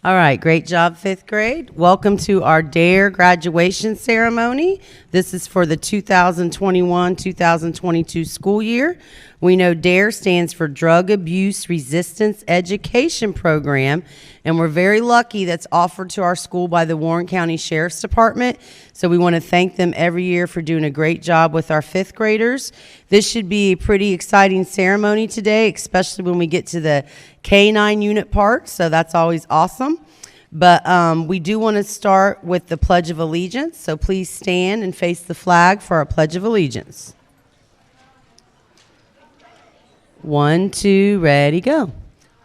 All right, great job, fifth grade. Welcome to our DARE graduation ceremony. This is for the 2021-2022 school year. We know DARE stands for Drug Abuse Resistance Education Program, and we're very lucky that's offered to our school by the Warren County Sheriff's Department. So we want to thank them every year for doing a great job with our fifth graders. This should be a pretty exciting ceremony today, especially when we get to the K-9 unit part, so that's always awesome. But we do want to start with the Pledge of Allegiance, so please stand and face the flag for our Pledge of Allegiance. 1, 2, ready, go.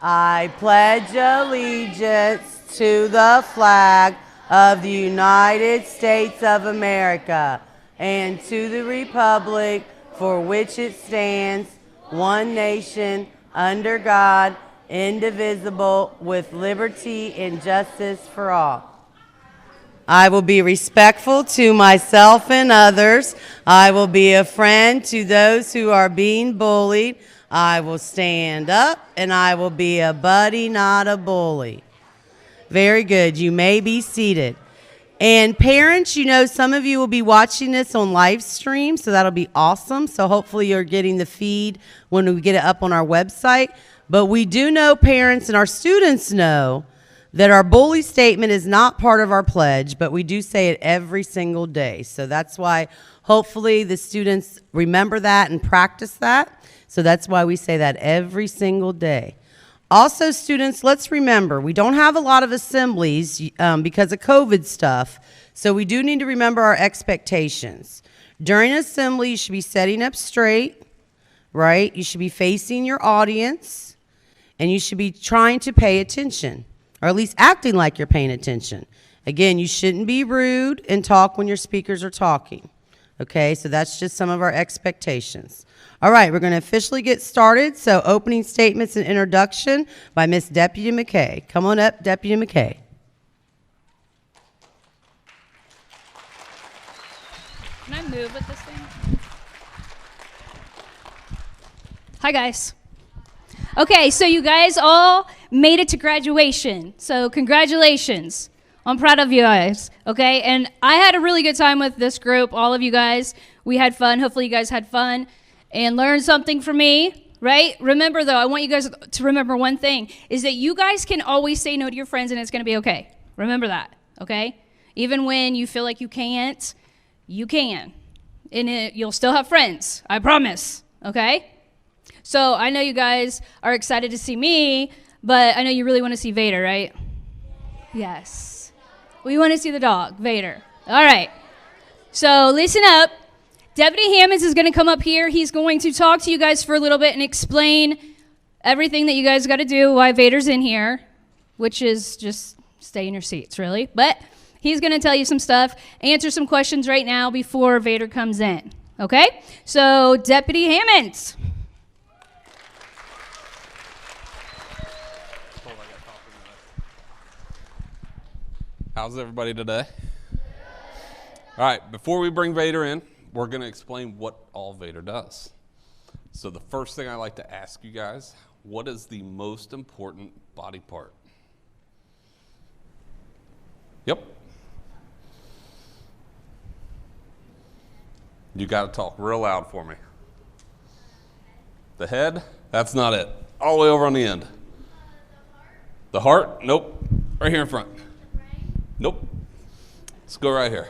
I pledge allegiance to the flag of the United States of America and to the republic for which it stands, one nation, under God, indivisible, with liberty and justice for all. I will be respectful to myself and others. I will be a friend to those who are being bullied. I will stand up and I will be a buddy, not a bully. Very good. You may be seated. And parents, you know, some of you will be watching this on live stream, so that'll be awesome. So hopefully you're getting the feed when we get it up on our website. But we do know, parents and our students know, that our bully statement is not part of our pledge, but we do say it every single day. So that's why hopefully the students remember that and practice that. So that's why we say that every single day. Also, students, let's remember, we don't have a lot of assemblies because of COVID stuff, so we do need to remember our expectations. During assembly, you should be sitting up straight, right? You should be facing your audience, and you should be trying to pay attention, or at least acting like you're paying attention. Again, you shouldn't be rude and talk when your speakers are talking. Okay, so that's just some of our expectations. All right, we're going to officially get started. So opening statements and introduction by Miss Deputy McKay. Come on up, Deputy McKay. Can I move with this thing? Hi, guys. Okay, so you guys all made it to graduation. So congratulations. I'm proud of you guys, okay? And I had a really good time with this group, all of you guys. We had fun. Hopefully you guys had fun and learned something from me, right? Remember, though, I want you guys to remember one thing, is that you guys can always say no to your friends and it's going to be okay. Remember that, okay? Even when you feel like you can't, you can. And you'll still have friends, I promise, okay? So I know you guys are excited to see me, but I know you really want to see Vader, right? Yes. We want to see the dog, Vader. All right. So listen up. Deputy Hammonds is going to come up here. He's going to talk to you guys for a little bit and explain everything that you guys got to do, why Vader's in here, which is just stay in your seats, really. But he's going to tell you some stuff, answer some questions right now before Vader comes in. Okay? So, Deputy Hammonds. How's everybody today? All right, before we bring Vader in, we're going to explain what all Vader does. So the first thing I like to ask you guys, what is the most important body part? Yep. You got to talk real loud for me. The head? That's not it. All the way over on the end. The heart? Nope. Right here in front. Nope. Let's go right here.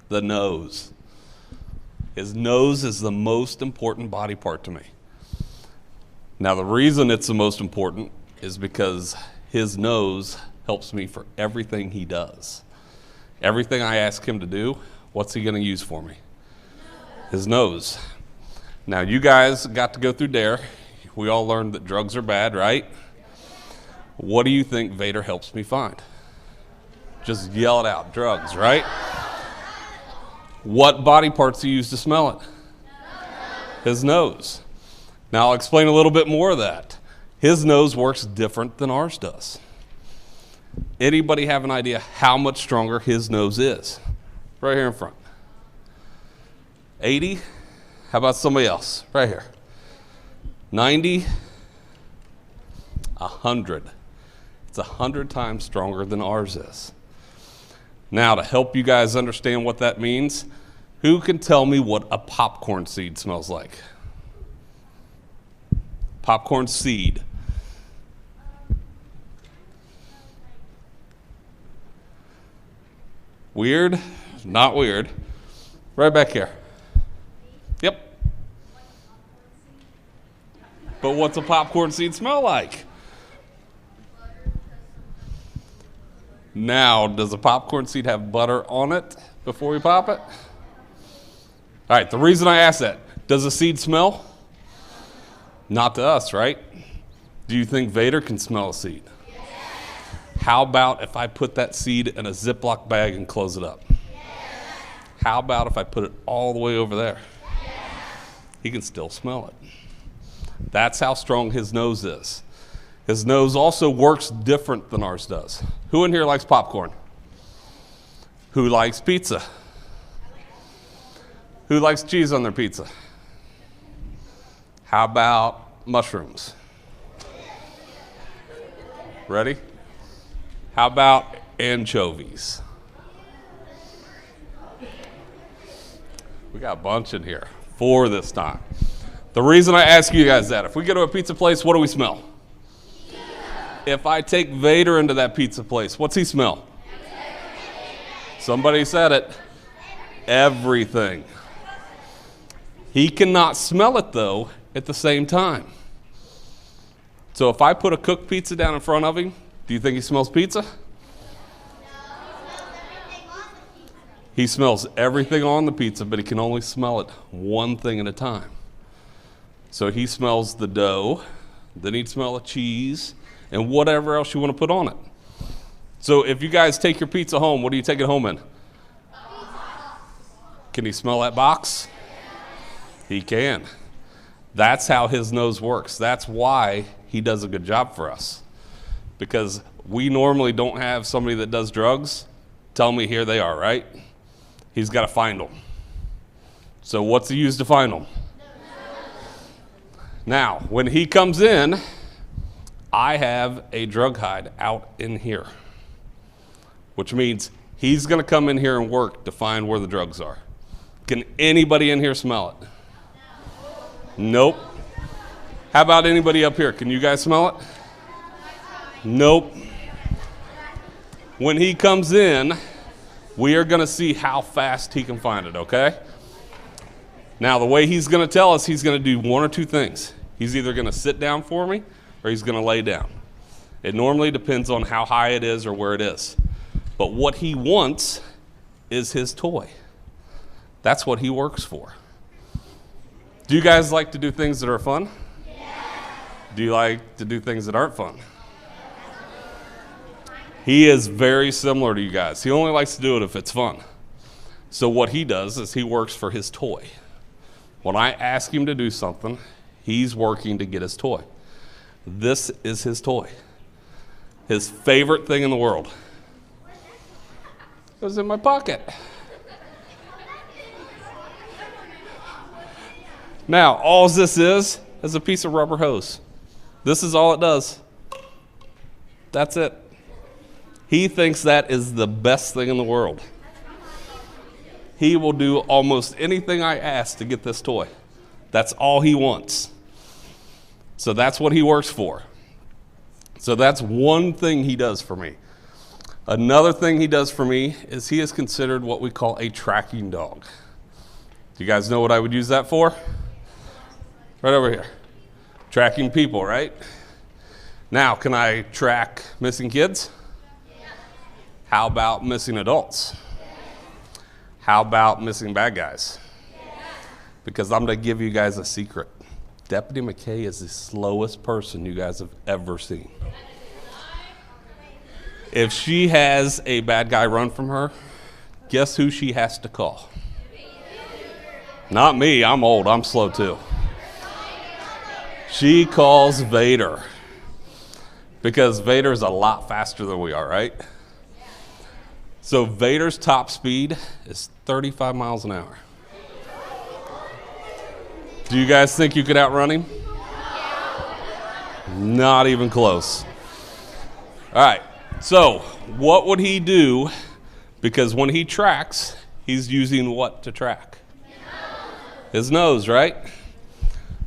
The nose. His nose is the most important body part to me. Now, the reason it's the most important is because his nose helps me for everything he does. Everything I ask him to do, what's he going to use for me? His nose. Now, you guys got to go through DARE. We all learned that drugs are bad, right? What do you think Vader helps me find? Just yell it out. Drugs, right? What body parts do you use to smell it? His nose. Now I'll explain a little bit more of that. His nose works different than ours does. Anybody have an idea how much stronger his nose is? Right here in front. 80? How about somebody else? Right here. 90? 100. It's 100 times stronger than ours is. Now, to help you guys understand what that means, who can tell me what a popcorn seed smells like? Popcorn seed. Weird? Not weird. Right back here. Yep. But what's a popcorn seed smell like? Now, does a popcorn seed have butter on it before we pop it? All right, the reason I asked that, does a seed smell? Not to us, right? Do you think Vader can smell a seed? Yes. How about if I put that seed in a Ziploc bag and close it up? Yes. How about if I put it all the way over there? Yes. He can still smell it. That's how strong his nose is. His nose also works different than ours does. Who in here likes popcorn? Who likes pizza? Who likes cheese on their pizza? How about mushrooms? Ready? How about anchovies? We got a bunch in here. 4 this time. The reason I ask you guys that, if we go to a pizza place, what do we smell? If I take Vader into that pizza place, what's he smell? Somebody said it. Everything. He cannot smell it, though, at the same time. So if I put a cooked pizza down in front of him, do you think he smells pizza? He smells everything on the pizza, but he can only smell it one thing at a time. So he smells the dough, then he'd smell the cheese, and whatever else you want to put on it. So if you guys take your pizza home, what do you take it home in? Can he smell that box? He can. That's how his nose works. That's why he does a good job for us. Because we normally don't have somebody that does drugs tell me here they are, right? He's got to find them. So what's he use to find them? Now, when he comes in, I have a drug hide out in here, which means he's going to come in here and work to find where the drugs are. Can anybody in here smell it? Nope. How about anybody up here? Can you guys smell it? Nope. When he comes in, we are going to see how fast he can find it, okay? Now, the way he's going to tell us, he's going to do one or two things. He's either going to sit down for me or he's going to lay down. It normally depends on how high it is or where it is. But what he wants is his toy. That's what he works for. Do you guys like to do things that are fun? Yeah. Do you like to do things that aren't fun? He is very similar to you guys. He only likes to do it if it's fun. So what he does is he works for his toy. When I ask him to do something, he's working to get his toy. This is his toy. His favorite thing in the world. It was in my pocket. Now, all this is a piece of rubber hose. This is all it does. That's it. He thinks that is the best thing in the world. He will do almost anything I ask to get this toy. That's all he wants. So that's what he works for. So that's one thing he does for me. Another thing he does for me is he is considered what we call a tracking dog. Do you guys know what I would use that for? Right over here. Tracking people, right? Now, can I track missing kids? How about missing adults? How about missing bad guys? Because I'm going to give you guys a secret. Deputy McKay is the slowest person you guys have ever seen. If she has a bad guy run from her, guess who she has to call? Not me. I'm old. I'm slow too. She calls Vader. Because Vader's a lot faster than we are, right? So Vader's top speed is 35 miles an hour. Do you guys think you could outrun him? Not even close. All right. So what would he do? Because when he tracks, he's using what to track? His nose, right?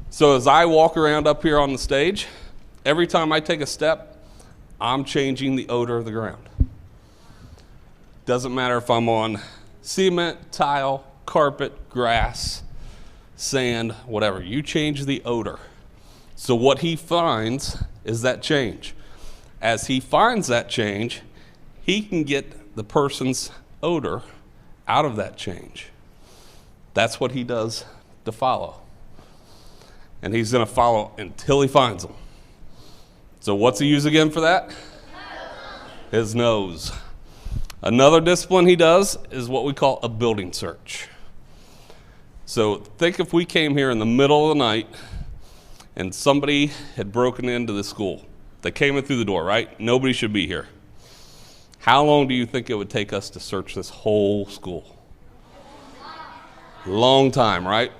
So as I walk around up here on the stage, every time I take a step, I'm changing the odor of the ground. Doesn't matter if I'm on cement, tile, carpet, grass, sand, whatever. You change the odor. So what he finds is that change. As he finds that change, he can get the person's odor out of that change. That's what he does to follow. And he's going to follow until he finds them. So what's he use again for that? His nose. Another discipline he does is what we call a building search. So think if we came here in the middle of the night and somebody had broken into the school. They came in through the door, right? Nobody should be here. How long do you think it would take us to search this whole school? Long time, right?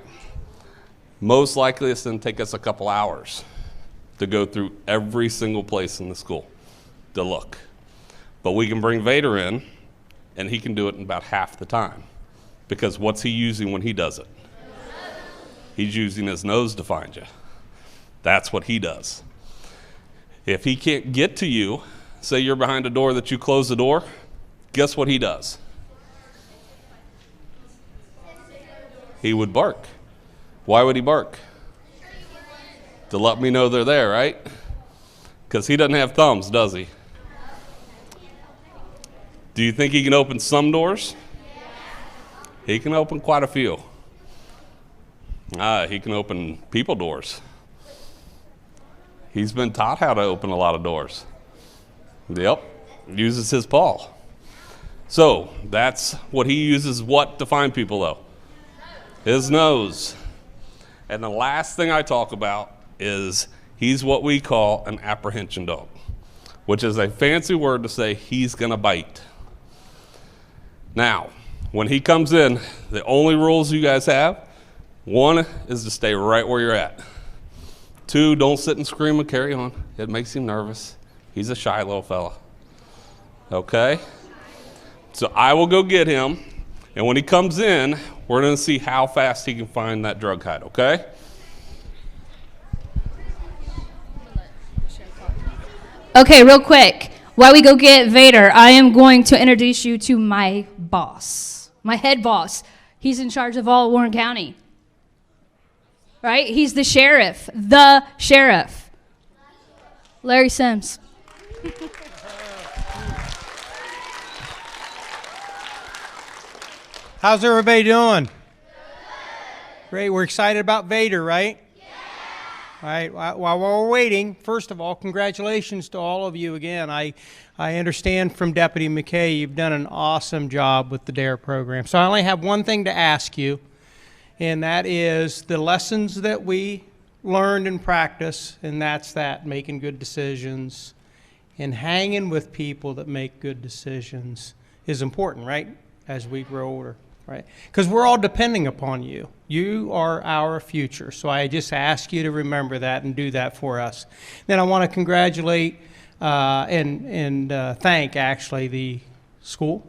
Most likely it's going to take us a couple hours to go through every single place in the school to look. But we can bring Vader in, and he can do it in about half the time. Because what's he using when he does it? He's using his nose to find you. That's what he does. If he can't get to you, say you're behind a door that you close the door, guess what he does? He would bark. Why would he bark? To let me know they're there, right? Because he doesn't have thumbs, does he? Do you think he can open some doors? He can open quite a few. He can open people doors. He's been taught how to open a lot of doors. Yep, uses his paw. So that's what he uses what to find people though? His nose. And the last thing I talk about is he's what we call an apprehension dog, which is a fancy word to say he's gonna bite. Now, when he comes in, the only rules you guys have, one is to stay right where you're at. Two, don't sit and scream and carry on. It makes him nervous. He's a shy little fella. Okay? So I will go get him, and when he comes in, we're going to see how fast he can find that drug hide, okay? Okay, real quick. While we go get Vader, I am going to introduce you to my boss, my head boss. He's in charge of all Warren County. Right? He's the sheriff. The sheriff. Larry Sims. How's everybody doing? Great. We're excited about Vader, right? All right. While we're waiting, first of all, congratulations to all of you again. I understand from Deputy McKay you've done an awesome job with the DARE program. So I only have one thing to ask you, and that is the lessons that we learned in practice, and that's that, making good decisions and hanging with people that make good decisions is important, right, as we grow older, right? Because we're all depending upon you. You are our future. So I just ask you to remember that and do that for us. Then I want to congratulate and thank, actually, the school,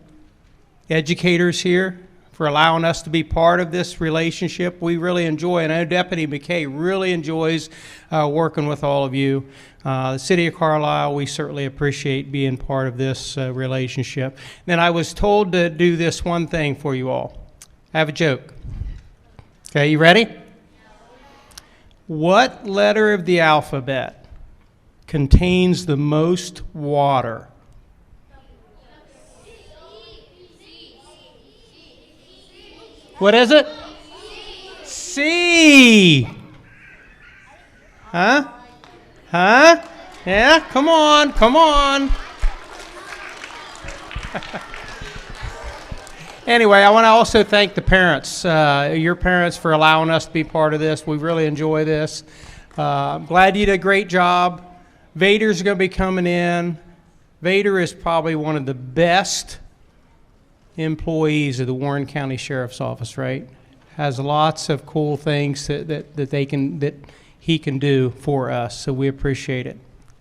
educators here, for allowing us to be part of this relationship. We really enjoy, and I know Deputy McKay really enjoys working with all of you. The City of Carlisle, we certainly appreciate being part of this relationship. Then I was told to do this one thing for you all. I have a joke. Okay, you ready? What letter of the alphabet contains the most water? What is it? C. Huh? Huh? Yeah, come on, come on. Anyway, I want to also thank the parents, your parents, for allowing us to be part of this. We really enjoy this. I'm glad you did a great job. Vader's going to be coming in. Vader is probably one of the best employees of the Warren County Sheriff's Office, right? Has lots of cool things that he can do for us, so we appreciate it.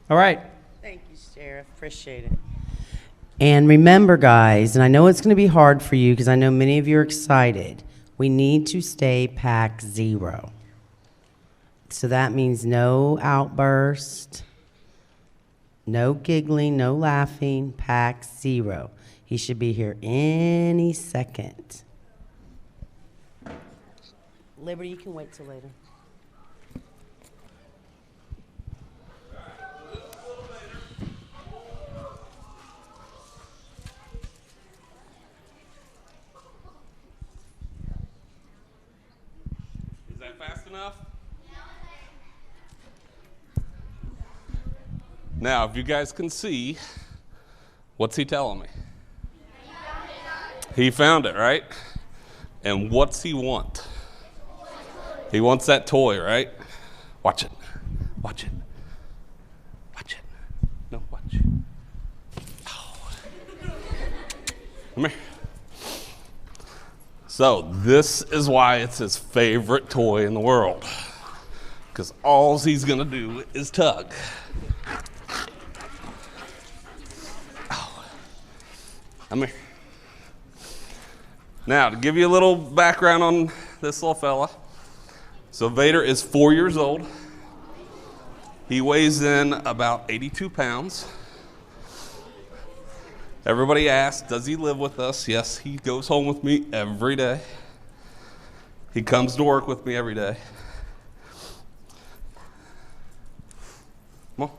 All right. Thank you, Sheriff. Appreciate it. And remember, guys, and I know it's going to be hard for you because I know many of you are excited, we need to stay pack 0. So that means no outburst, no giggling, no laughing, pack 0. He should be here any second. Liberty, you can wait till later. Is that fast enough? Now, if you guys can see, what's he telling me? He found it, right? And what's he want? He wants that toy, right? Watch it. Watch it. Watch it. No, watch. Oh. Come here. So this is why it's his favorite toy in the world. Because all he's going to do is tug. Oh. Come here. Now, to give you a little background on this little fella. So Vader is 4 years old. He weighs in about 82 pounds. Everybody asks, does he live with us? Yes, he goes home with me every day. He comes to work with me every day. Come on.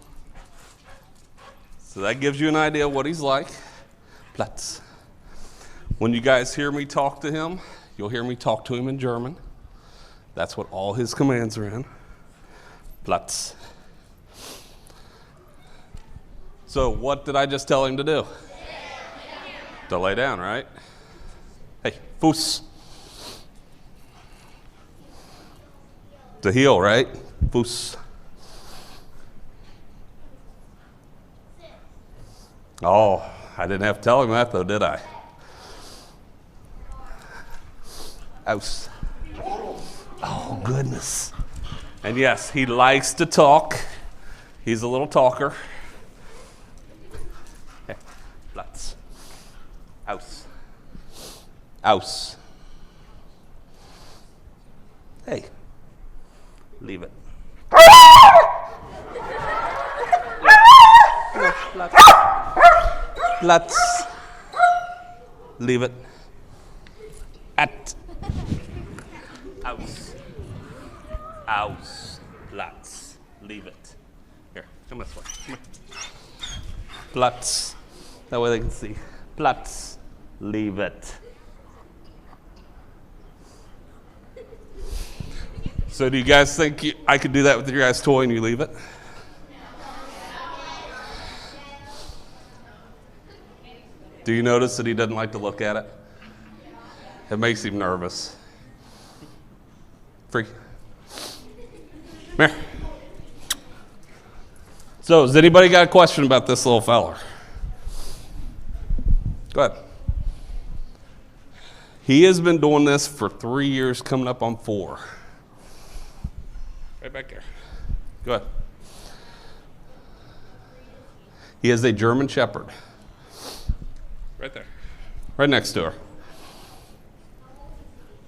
So that gives you an idea of what he's like. Platz. When you guys hear me talk to him, you'll hear me talk to him in German. That's what all his commands are in. Platz. So what did I just tell him to do? To lay down, right? Hey, Fuß. To heel, right? Fuß. Oh, I didn't have to tell him that though, did I? Aus. Oh, goodness. And yes, he likes to talk. He's a little talker. Hey, Platz. Aus. Aus. Hey, leave it. Platz. Leave it. At. Aus. Aus. Platz. Leave it. Here, come this way. Come here. Platz. That way they can see. Platz. Leave it. So do you guys think I could do that with your guys' toy and you leave it? Do you notice that he doesn't like to look at it? It makes him nervous. Free. Come here. So, has anybody got a question about this little feller? Go ahead. He has been doing this for 3 years, coming up on 4. Right back there. Go ahead. He is a German Shepherd. Right there. Right next to her.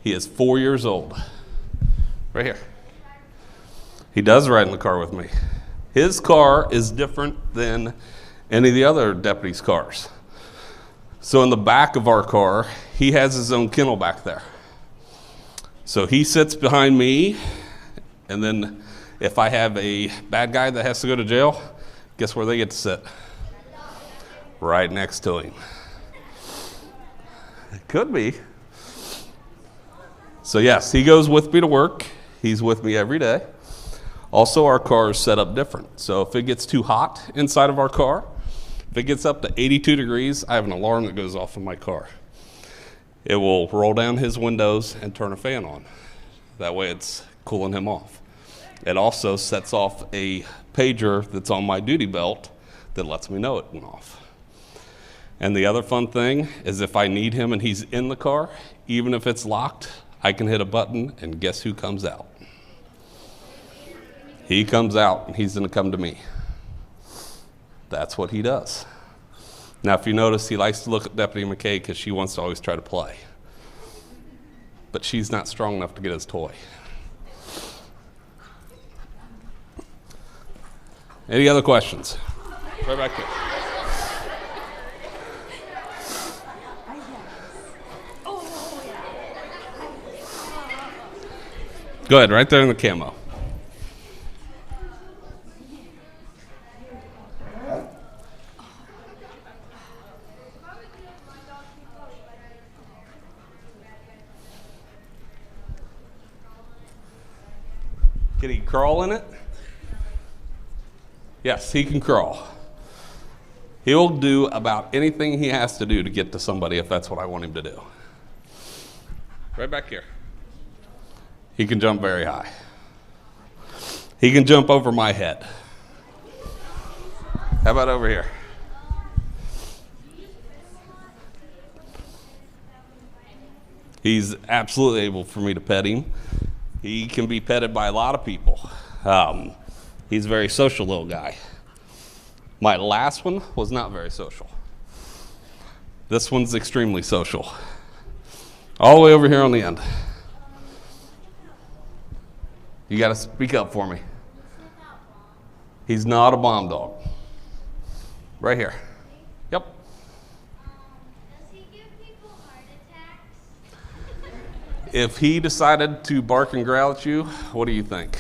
He is 4 years old. Right here. He does ride in the car with me. His car is different than any of the other deputies' cars. So in the back of our car, he has his own kennel back there. So he sits behind me, and then if I have a bad guy that has to go to jail, guess where they get to sit? Right next to him. It could be. So yes, he goes with me to work. He's with me every day. Also, our car is set up different. So if it gets too hot inside of our car, if it gets up to 82 degrees, I have an alarm that goes off in my car. It will roll down his windows and turn a fan on. That way it's cooling him off. It also sets off a pager that's on my duty belt that lets me know it went off. And the other fun thing is if I need him and he's in the car, even if it's locked, I can hit a button and guess who comes out? He comes out and he's going to come to me. That's what he does. Now, if you notice, he likes to look at Deputy McKay because she wants to always try to play. But she's not strong enough to get his toy. Any other questions? Right back there. Go ahead, right there in the camo. Can he crawl in it? Yes, he can crawl. He'll do about anything he has to do to get to somebody if that's what I want him to do. Right back here. He can jump very high. He can jump over my head. How about over here? He's absolutely able for me to pet him. He can be petted by a lot of people. He's a very social little guy. My last one was not very social. This one's extremely social. All the way over here on the end. You got to speak up for me. He's not a bomb dog. Right here. Yep. Does he give people heart attacks? If he decided to bark and growl at you, what do you think?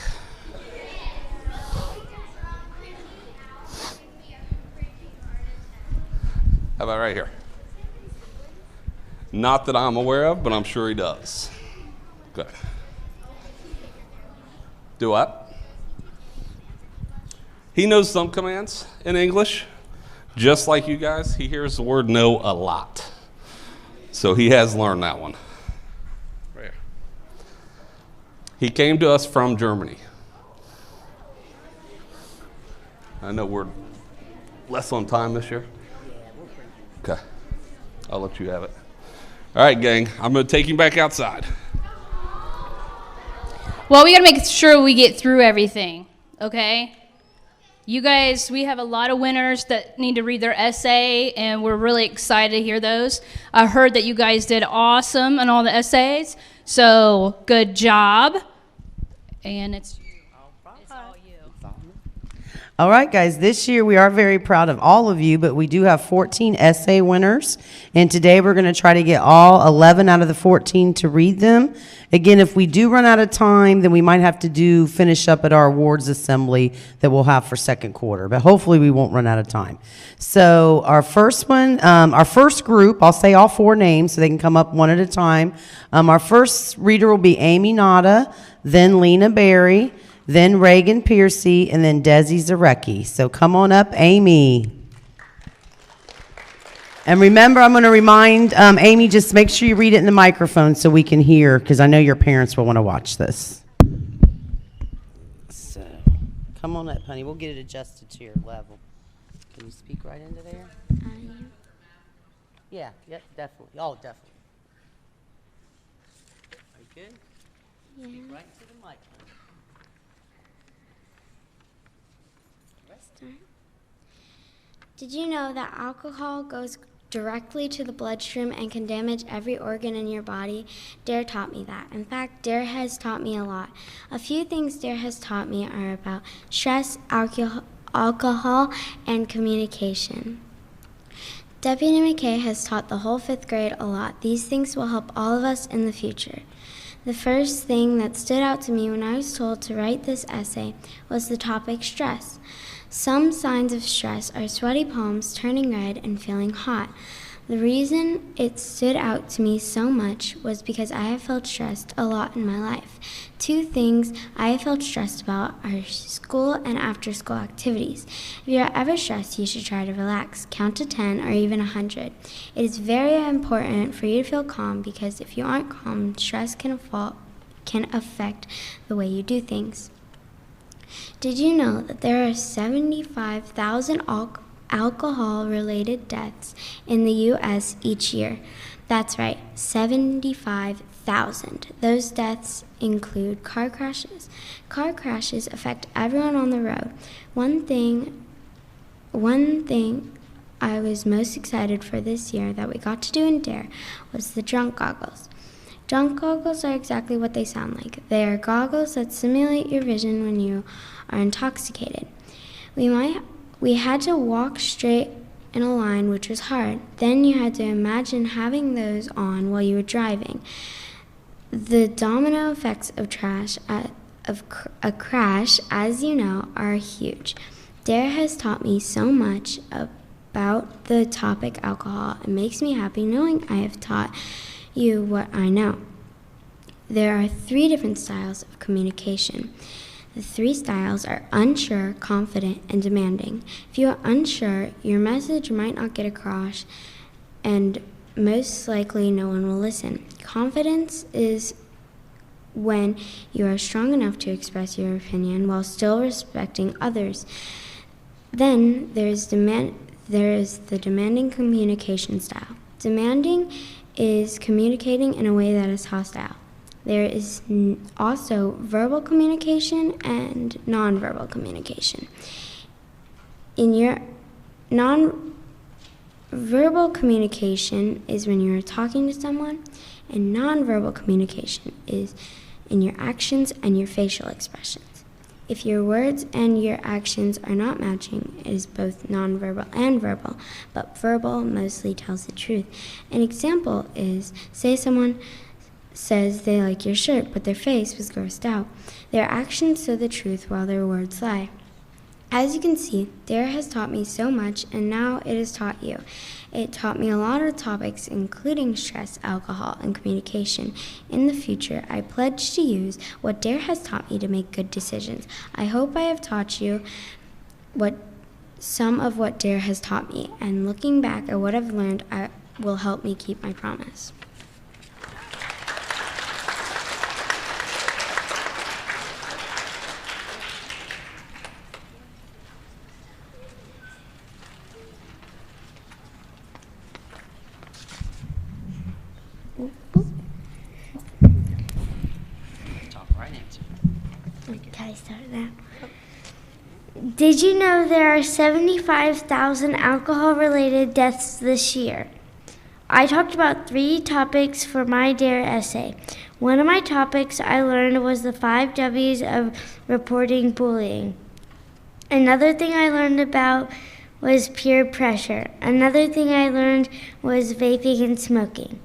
How about right here? Not that I'm aware of, but I'm sure he does. Good. Do what? He knows some commands in English. Just like you guys, he hears the word no a lot. So he has learned that one. Right here. He came to us from Germany. I know we're less on time this year. Okay. I'll let you have it. All right, gang. I'm going to take him back outside. Well, we got to make sure we get through everything, okay? You guys, we have a lot of winners that need to read their essay, and we're really excited to hear those. I heard that you guys did awesome on all the essays, so good job. And it's all you. All right, guys, this year we are very proud of all of you, but we do have 14 essay winners, and today we're going to try to get all 11 out of the 14 to read them. Again, if we do run out of time, then we might have to finish up at our awards assembly that we'll have for second quarter, but hopefully we won't run out of time. So our first one, our first group, I'll say all 4 names so they can come up one at a time. Our first reader will be Amy Nada, then Lena Berry, then Reagan Piercy, and then Desi Zarecki. So come on up, Amy. And remember, I'm going to remind Amy, just make sure you read it in the microphone so we can hear, because I know your parents will want to watch this. So come on up, honey. We'll get it adjusted to your level. Can you speak right into there? Yeah, yep, definitely. Oh, definitely. Are you good? Yeah. Speak right to the mic, honey. Did you know that alcohol goes directly to the bloodstream and can damage every organ in your body? Dare taught me that. In fact, Dare has taught me a lot. A few things Dare has taught me are about stress, alcohol, and communication. Deputy McKay has taught the whole 5th grade a lot. These things will help all of us in the future. The first thing that stood out to me when I was told to write this essay was the topic stress. Some signs of stress are sweaty palms, turning red, and feeling hot. The reason it stood out to me so much was because I have felt stressed a lot in my life. 2 things I have felt stressed about are school and after-school activities. If you are ever stressed, you should try to relax, count to 10 or even 100. It is very important for you to feel calm, because if you aren't calm, stress can affect the way you do things. Did you know that there are 75,000 alcohol-related deaths in the U.S. each year? That's right, 75,000. Those deaths include car crashes. Car crashes affect everyone on the road. One one thing I was most excited for this year that we got to do in DARE was the drunk goggles. Drunk goggles are exactly what they sound like. They are goggles that simulate your vision when you are intoxicated. We had to walk straight in a line, which was hard. Then you had to imagine having those on while you were driving. The domino effects of a crash, as you know, are huge. DARE has taught me so much about the topic alcohol. It makes me happy knowing I have taught you what I know. There are 3 different styles of communication. The 3 styles are unsure, confident, and demanding. If you are unsure, your message might not get across, and most likely no one will listen. Confidence is when you are strong enough to express your opinion while still respecting others. Then there is the demanding communication style. Demanding is communicating in a way that is hostile. There is also verbal communication and nonverbal communication. In your nonverbal communication is when you're talking to someone, and nonverbal communication is in your actions and your facial expressions. If your words and your actions are not matching, it is both nonverbal and verbal, but verbal mostly tells the truth. An example is, say someone says they like your shirt, but their face was grossed out. Their actions show the truth while their words lie. As you can see, DARE has taught me so much, and now it has taught you. It taught me a lot of topics, including stress, alcohol, and communication. In the future, I pledge to use what DARE has taught me to make good decisions. I hope I have taught you some of what DARE has taught me, and looking back at what I've learned will help me keep my promise. Okay, start now. Did you know there are 75,000 alcohol-related deaths this year? I talked about 3 topics for my DARE essay. One of my topics I learned was the 5 W's of reporting bullying. Another thing I learned about was peer pressure. Another thing I learned was vaping and smoking.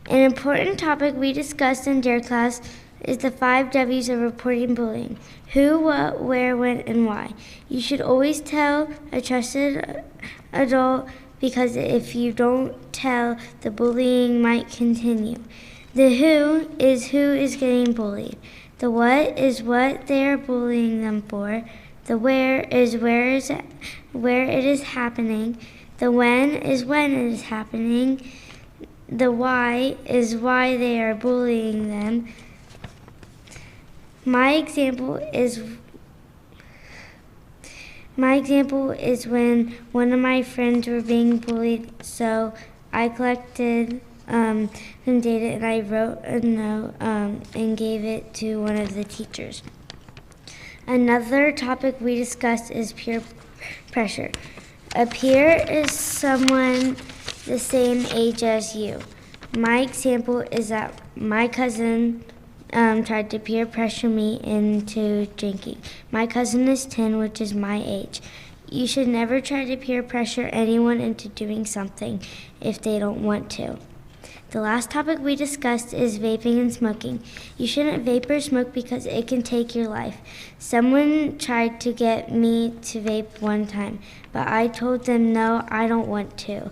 An important topic we discussed in DARE class is the 5 W's of reporting bullying: who, what, where, when, and why. You should always tell a trusted adult, because if you don't tell, the bullying might continue. The who is getting bullied. The what is what they are bullying them for. The where is where it is happening. The when is when it is happening. The why is why they are bullying them. My example is when one of my friends were being bullied, so I collected some data and I wrote a note and gave it to one of the teachers. Another topic we discussed is peer pressure. A peer is someone the same age as you. My example is that my cousin tried to peer pressure me into drinking. My cousin is 10, which is my age. You should never try to peer pressure anyone into doing something if they don't want to. The last topic we discussed is vaping and smoking. You shouldn't vape or smoke because it can take your life. Someone tried to get me to vape one time, but I told them no, I don't want to.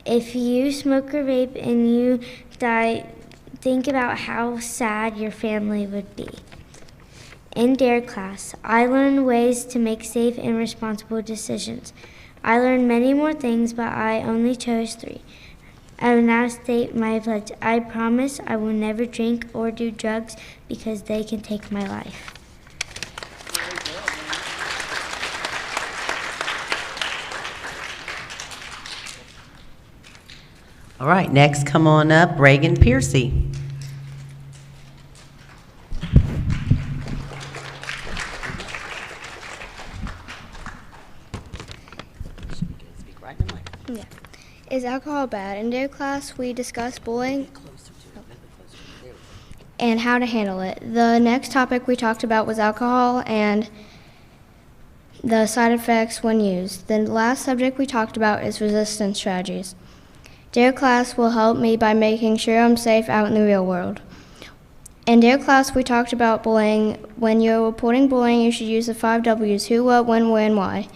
If you smoke or vape and you die, think about how sad your family would be. In DARE class, I learned ways to make safe and responsible decisions. I learned many more things, but I only chose 3. I will now state my pledge. I promise I will never drink or do drugs because they can take my life. All right, next come on up, Reagan Piercy. Yeah. Is alcohol bad? In their class, we discussed bullying and how to handle it. The next topic we talked about was alcohol and the side effects when used. The last subject we talked about is resistance strategies. Their class will help me by making sure I'm safe out in the real world. In their class, we talked about bullying. When you're reporting bullying, you should use the 5 W's: who, what, when, where, and why.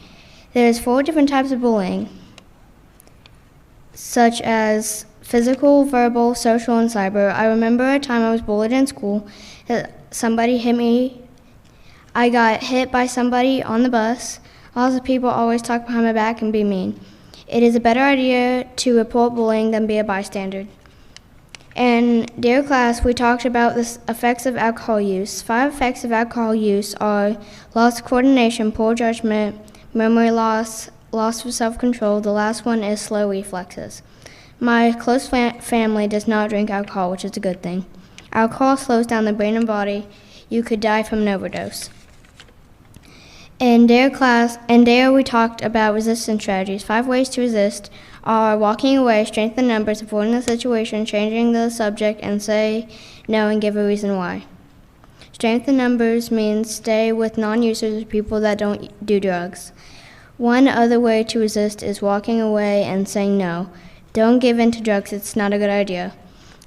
There's 4 different types of bullying, such as physical, verbal, social, and cyber. I remember a time I was bullied in school. Somebody hit me. I got hit by somebody on the bus. Lots of people always talk behind my back and be mean. It is a better idea to report bullying than be a bystander. In their class, we talked about the effects of alcohol use. 5 effects of alcohol use are loss of coordination, poor judgment, memory loss, loss of self-control. The last one is slow reflexes. My close family does not drink alcohol, which is a good thing. Alcohol slows down the brain and body. You could die from an overdose. In there we talked about resistance strategies. 5 ways to resist are walking away, strengthen numbers, avoiding the situation, changing the subject, and say no and give a reason why. Strengthen numbers means stay with non-users or people that don't do drugs. One other way to resist is walking away and saying no. Don't give in to drugs, it's not a good idea.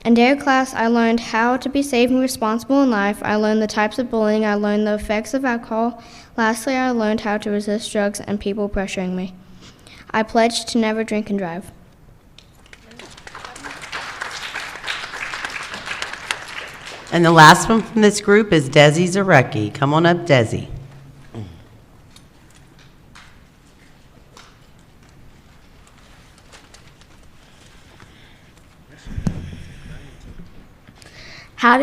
In their class, I learned how to be safe and responsible in life. I learned the types of bullying. I learned the effects of alcohol. Lastly, I learned how to resist drugs and people pressuring me. I pledged to never drink and drive. And the last one from this group is Desi Zarecki. Come on up, Desi. How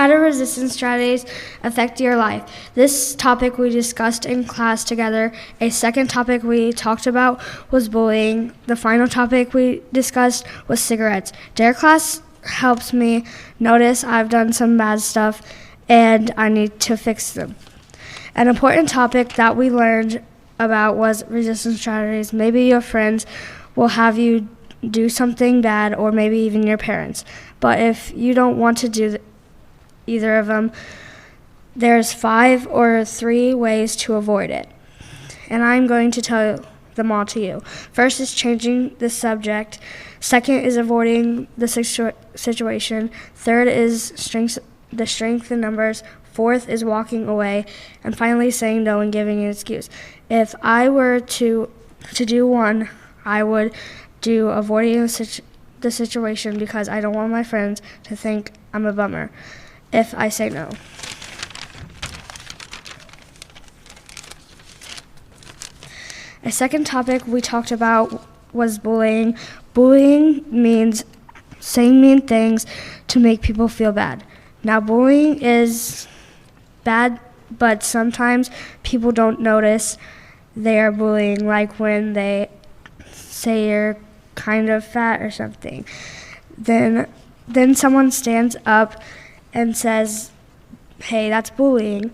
do resistance strategies affect your life? This topic we discussed in class together. A second topic we talked about was bullying. The final topic we discussed was cigarettes. Their class helps me notice I've done some bad stuff and I need to fix them. An important topic that we learned about was resistance strategies. Maybe your friends will have you do something bad, or maybe even your parents. But if you don't want to do either of them, there's 5 or 3 ways to avoid it. And I'm going to tell them all to you. First is changing the subject. Second is avoiding the situation. Third is strength in numbers. Fourth is walking away. And finally, saying no and giving an excuse. If I were to do one, I would do avoiding the situation because I don't want my friends to think I'm a bummer if I say no. A second topic we talked about was bullying. Bullying means saying mean things to make people feel bad. Now, bullying is bad, but sometimes people don't notice they are bullying, like when they say you're kind of fat or something. Then someone stands up and says, "Hey, that's bullying."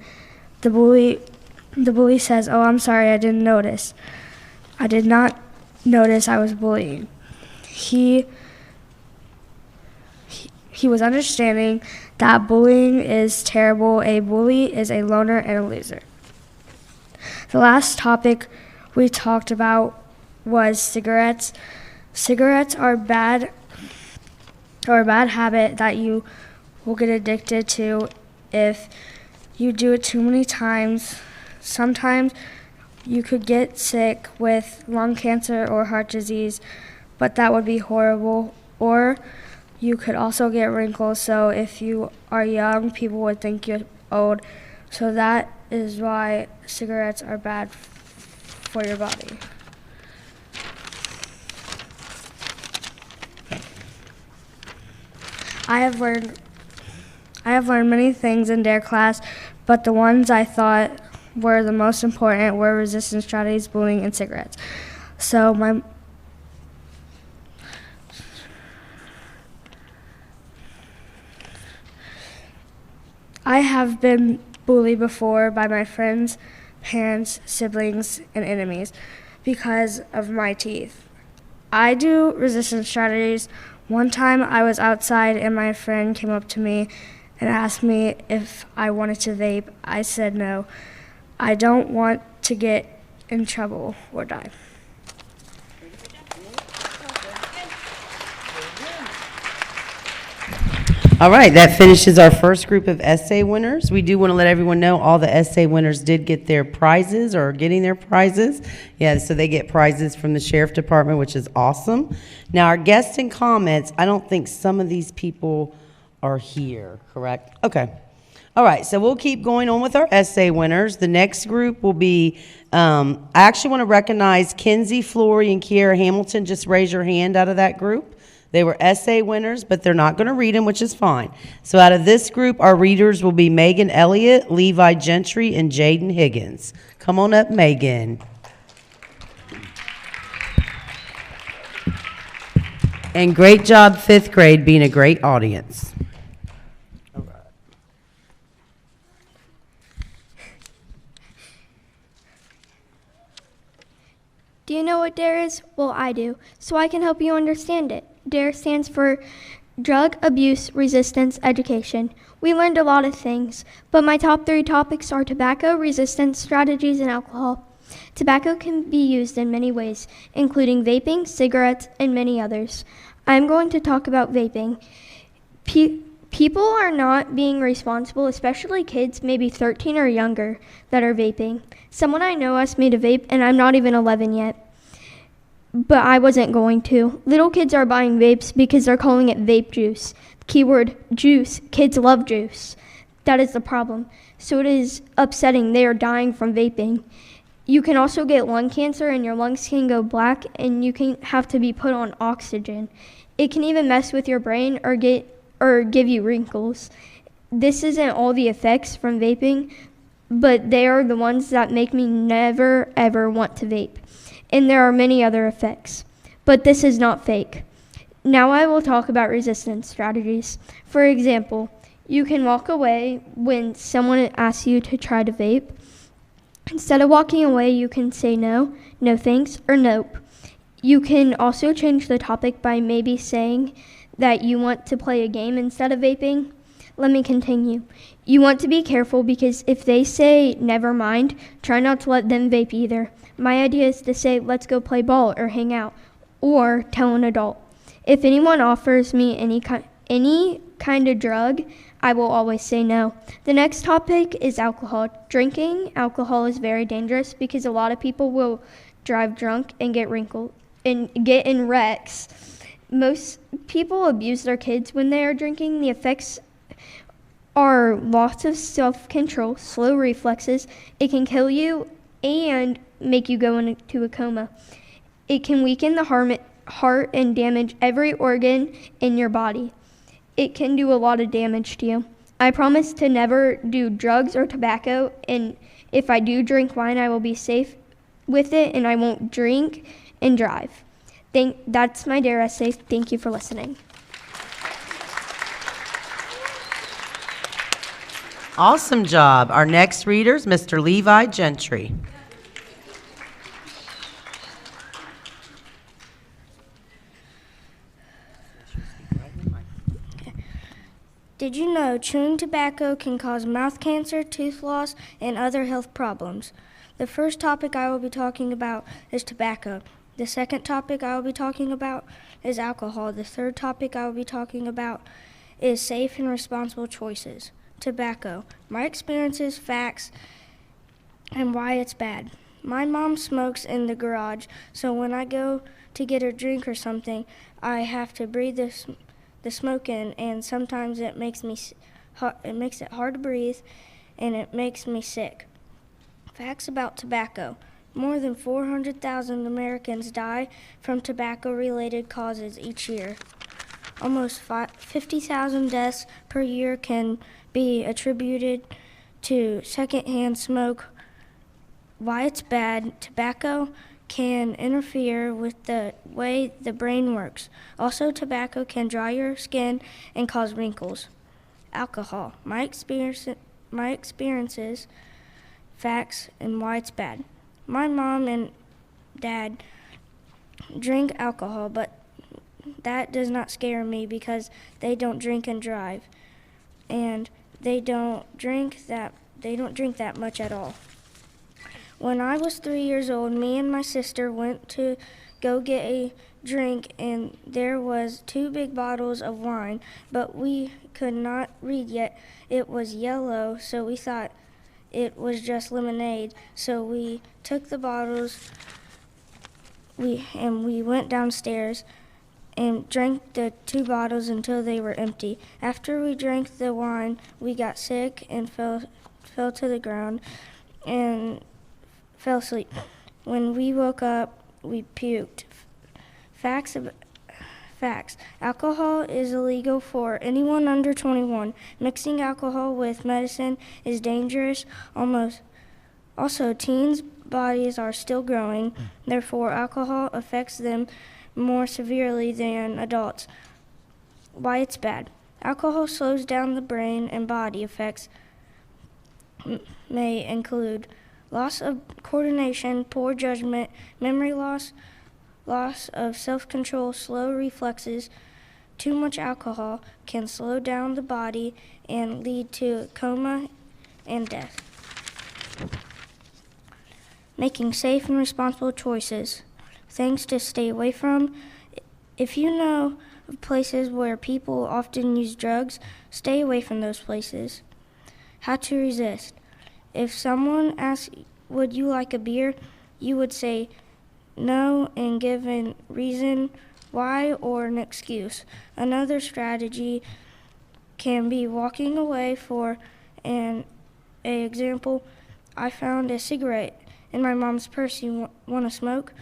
The bully says, "Oh, I'm sorry, I didn't notice. I did not notice I was bullying." He was understanding that bullying is terrible. A bully is a loner and a loser. The last topic we talked about was cigarettes. Cigarettes are a bad habit that you will get addicted to if you do it too many times. Sometimes you could get sick with lung cancer or heart disease, but that would be horrible. Or you could also get wrinkles, so if you are young, people would think you're old. So that is why cigarettes are bad for your body. I have learned many things in their class, but the ones I thought were the most important were resistance strategies, bullying, and cigarettes. So I have been bullied before by my friends, parents, siblings, and enemies. because of my teeth. I do resistance strategies. One time I was outside and my friend came up to me and asked me if I wanted to vape. I said no. I don't want to get in trouble or die. All right, that finishes our first group of essay winners. We do want to let everyone know all the essay winners did get their prizes or are getting their prizes. Yeah, so they get prizes from the Sheriff Department, which is awesome. Now, our guests and comments, I don't think some of these people are here, correct? Okay. All right, so we'll keep going on with our essay winners. The next group will be, I actually want to recognize Kinsey, Flory, and Kiera Hamilton. Just raise your hand out of that group. They were essay winners, but they're not going to read them, which is fine. So out of this group, our readers will be Megan Elliott, Levi Gentry, and Jaden Higgins. Come on up, Megan. And great job, 5th grade, being a great audience. All right. Do you know what DARE is? Well, I do, so I can help you understand it. DARE stands for Drug Abuse Resistance Education. We learned a lot of things, but my top 3 topics are tobacco, resistance strategies, and alcohol. Tobacco can be used in many ways, including vaping, cigarettes, and many others. I'm going to talk about vaping. People are not being responsible, especially kids, maybe 13 or younger, that are vaping. Someone I know asked me to vape, and I'm not even 11 yet. But I wasn't going to. Little kids are buying vapes because they're calling it vape juice. Keyword juice. Kids love juice. That is the problem. So it is upsetting. They are dying from vaping. You can also get lung cancer and your lungs can go black and you can have to be put on oxygen. It can even mess with your brain or give you wrinkles. This isn't all the effects from vaping, but they are the ones that make me never ever want to vape. And there are many other effects. But this is not fake. Now I will talk about resistance strategies. For example, you can walk away when someone asks you to try to vape. Instead of walking away, you can say no, no thanks, or nope. You can also change the topic by maybe saying that you want to play a game instead of vaping. Let me continue. You want to be careful because if they say never mind, try not to let them vape either. My idea is to say let's go play ball or hang out, or tell an adult. If anyone offers me any kind of drug, I will always say no. The next topic is alcohol. Drinking alcohol is very dangerous because a lot of people will drive drunk and get wrinkled and get in wrecks. Most people abuse their kids when they are drinking. The effects are loss of self-control, slow reflexes. It can kill you and make you go into a coma. It can weaken the heart and damage every organ in your body. It can do a lot of damage to you. I promise to never do drugs or tobacco, and if I do drink wine, I will be safe with it, and I won't drink and drive. That's my DARE essay. Thank you for listening. Awesome job. Our next reader is Mr. Levi Gentry. Did you know chewing tobacco can cause mouth cancer, tooth loss, and other health problems? The first topic I will be talking about is tobacco. The second topic I will be talking about is alcohol. The third topic I will be talking about is safe and responsible choices. Tobacco, my experiences, facts, and why it's bad. My mom smokes in the garage, so when I go to get a drink or something, I have to breathe the smoke in, and sometimes it makes it hard to breathe, and it makes me sick. Facts about tobacco. More than 400,000 Americans die from tobacco-related causes each year. Almost 50,000 deaths per year can be attributed to secondhand smoke. Why it's bad. Tobacco can interfere with the way the brain works. Also, tobacco can dry your skin and cause wrinkles. Alcohol. My experiences, facts, and why it's bad. My mom and dad drink alcohol, but that does not scare me because they don't drink and drive, and they don't drink that much at all. When I was 3 years old, me and my sister went to go get a drink, and there was 2 big bottles of wine, but we could not read yet. It was yellow, so we thought it was just lemonade. So we took the bottles, we went downstairs and drank the 2 bottles until they were empty. After we drank the wine, we got sick and fell to the ground and fell asleep. When we woke up, we puked. Facts. Alcohol is illegal for anyone under 21. Mixing alcohol with medicine is dangerous. Also, teens' bodies are still growing. Therefore, alcohol affects them more severely than adults. Why it's bad. Alcohol slows down the brain, and body effects may include loss of coordination, poor judgment, memory loss of self-control, slow reflexes. Too much alcohol can slow down the body and lead to coma and death. Making safe and responsible choices. Things to stay away from. If you know of places where people often use drugs, stay away from those places. How to resist. If someone asks, would you like a beer? You would say no and give a reason why or an excuse. Another strategy can be walking away. For an example, I found a cigarette in my mom's purse. You want to smoke?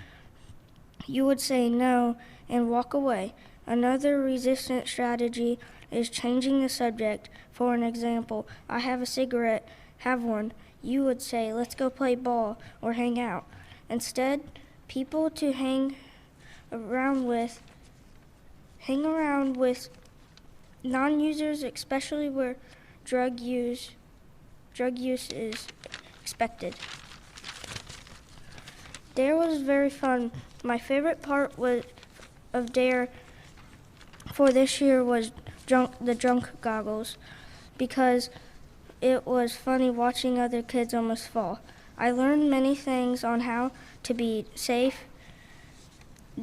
You would say no and walk away. Another resistant strategy is changing the subject. For an example, I have a cigarette, have one. You would say, let's go play ball or hang out. Instead, people to hang around with non-users, especially where drug use is expected. Dare was very fun. My favorite part of Dare for this year was the drunk goggles, because it was funny watching other kids almost fall. I learned many things on how to be safe.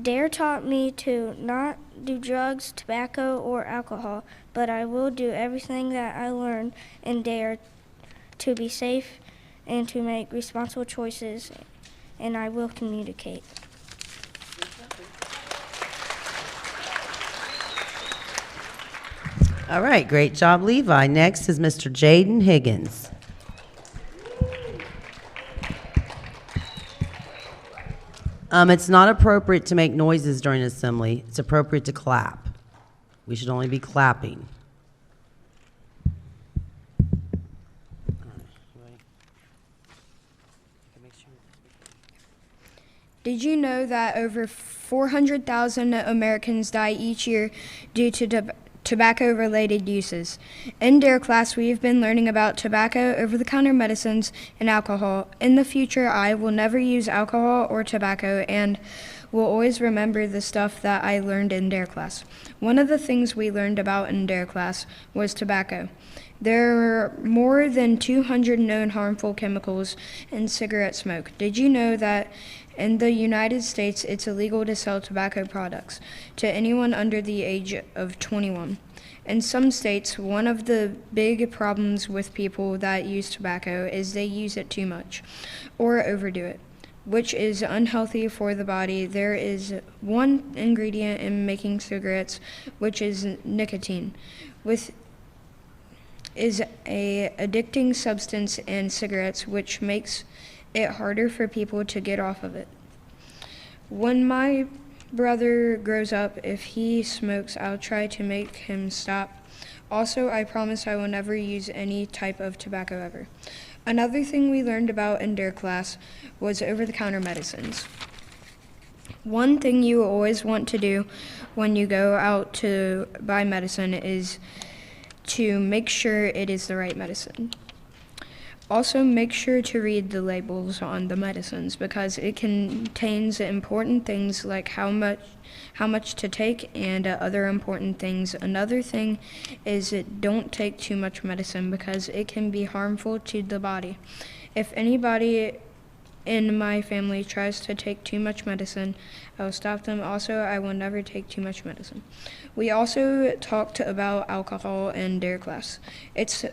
Dare taught me to not do drugs, tobacco, or alcohol, but I will do everything that I learned in Dare to be safe and to make responsible choices, and I will communicate. All right, great job, Levi. Next is Mr. Jaden Higgins. It's not appropriate to make noises during assembly. It's appropriate to clap. We should only be clapping. Did you know that over 400,000 Americans die each year due to tobacco-related uses? In DARE class, we have been learning about tobacco, over-the-counter medicines, and alcohol. In the future, I will never use alcohol or tobacco and will always remember the stuff that I learned in DARE class. One of the things we learned about in DARE class was tobacco. There are more than 200 known harmful chemicals in cigarette smoke. Did you know that in the United States, it's illegal to sell tobacco products to anyone under the age of 21? In some states, one of the big problems with people that use tobacco is they use it too much or overdo it, which is unhealthy for the body. There is one ingredient in making cigarettes, which is nicotine, which is a addicting substance in cigarettes, which makes it harder for people to get off of it. When my brother grows up, if he smokes, I'll try to make him stop. Also, I promise I will never use any type of tobacco ever. Another thing we learned about in DARE class was over-the-counter medicines. One thing you always want to do when you go out to buy medicine is to make sure it is the right medicine. Also, make sure to read the labels on the medicines because it contains important things like how much to take and other important things. Another thing is don't take too much medicine because it can be harmful to the body. If anybody in my family tries to take too much medicine, I will stop them. Also, I will never take too much medicine. We also talked about alcohol in DARE class. It's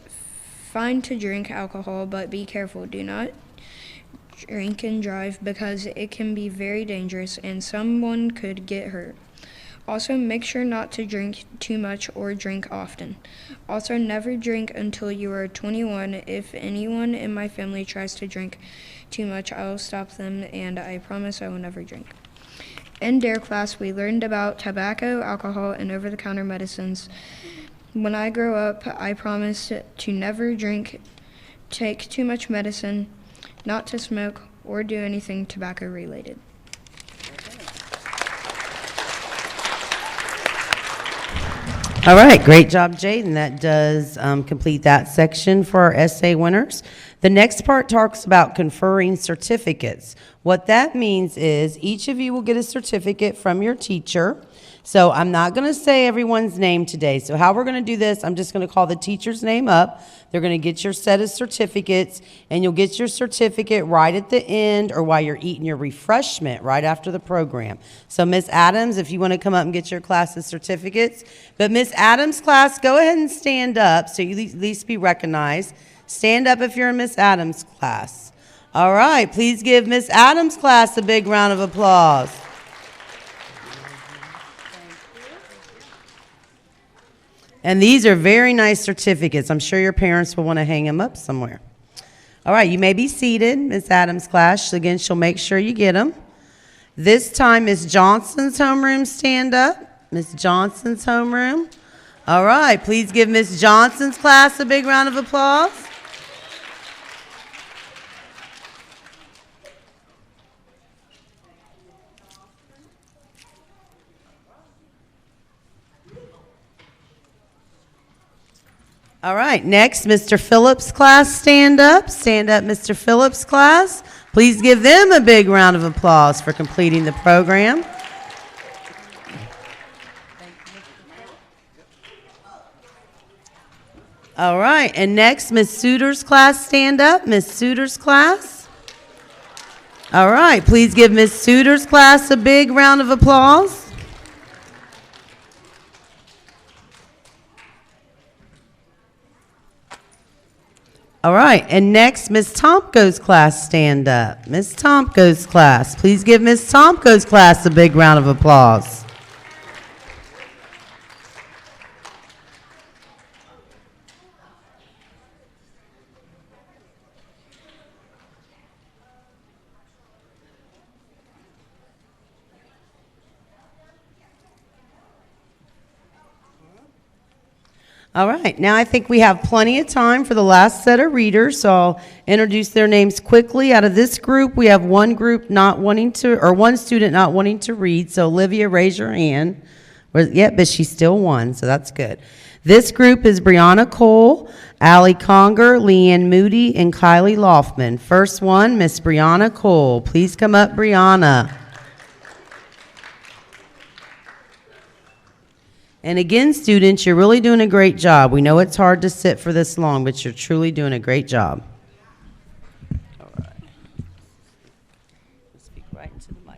fine to drink alcohol, but be careful. Do not drink and drive because it can be very dangerous and someone could get hurt. Also, make sure not to drink too much or drink often. Also, never drink until you are 21. If anyone in my family tries to drink too much, I will stop them, and I promise I will never drink. In DARE class, we learned about tobacco, alcohol, and over-the-counter medicines. When I grow up, I promise to never drink, take too much medicine, not to smoke, or do anything tobacco-related. All right, great job, Jaden. That does complete that section for our essay winners. The next part talks about conferring certificates. What that means is each of you will get a certificate from your teacher. So I'm not going to say everyone's name today. So how we're going to do this, I'm just going to call the teacher's name up. They're going to get your set of certificates, and you'll get your certificate right at the end or while you're eating your refreshment right after the program. So Miss Adams, if you want to come up and get your class's certificates. But Miss Adams' class, go ahead and stand up so you at least be recognized. Stand up if you're in Miss Adams' class. All right, please give Miss Adams' class a big round of applause. And these are very nice certificates. I'm sure your parents will want to hang them up somewhere. All right, you may be seated, Miss Adams' class. Again, she'll make sure you get them. This time, Miss Johnson's homeroom, stand up. Miss Johnson's homeroom. All right, please give Miss Johnson's class a big round of applause. All right, next, Mr. Phillips' class, stand up. Stand up, Mr. Phillips' class. Please give them a big round of applause for completing the program. All right, and next, Miss Suter's class, stand up. Miss Suter's class. All right, please give Miss Suter's class a big round of applause. All right, and next, Miss Tomko's class, stand up. Miss Tomko's class. Please give Miss Tomko's class a big round of applause. All right, now I think we have plenty of time for the last set of readers, so I'll introduce their names quickly. Out of this group, we have one student not wanting to read, so Olivia, raise your hand. Yep, but she's still one, so that's good. This group is Brianna Cole, Allie Conger, Leanne Moody, and Kylie Loftman. First one, Miss Brianna Cole. Please come up, Brianna. And again, students, you're really doing a great job. We know it's hard to sit for this long, but you're truly doing a great job. All right. Speak right into the mic.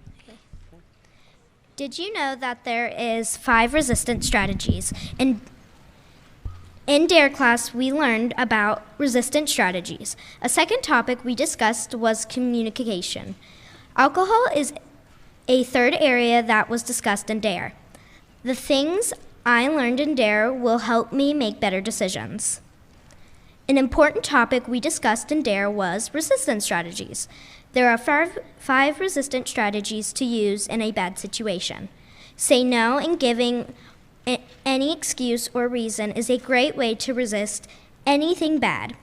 Did you know that there is 5 resistance strategies? In DARE class, we learned about resistance strategies. A second topic we discussed was communication. Alcohol is a third area that was discussed in DARE. The things I learned in DARE will help me make better decisions. An important topic we discussed in DARE was resistance strategies. There are 5 resistance strategies to use in a bad situation. Say no and giving any excuse or reason is a great way to resist anything bad.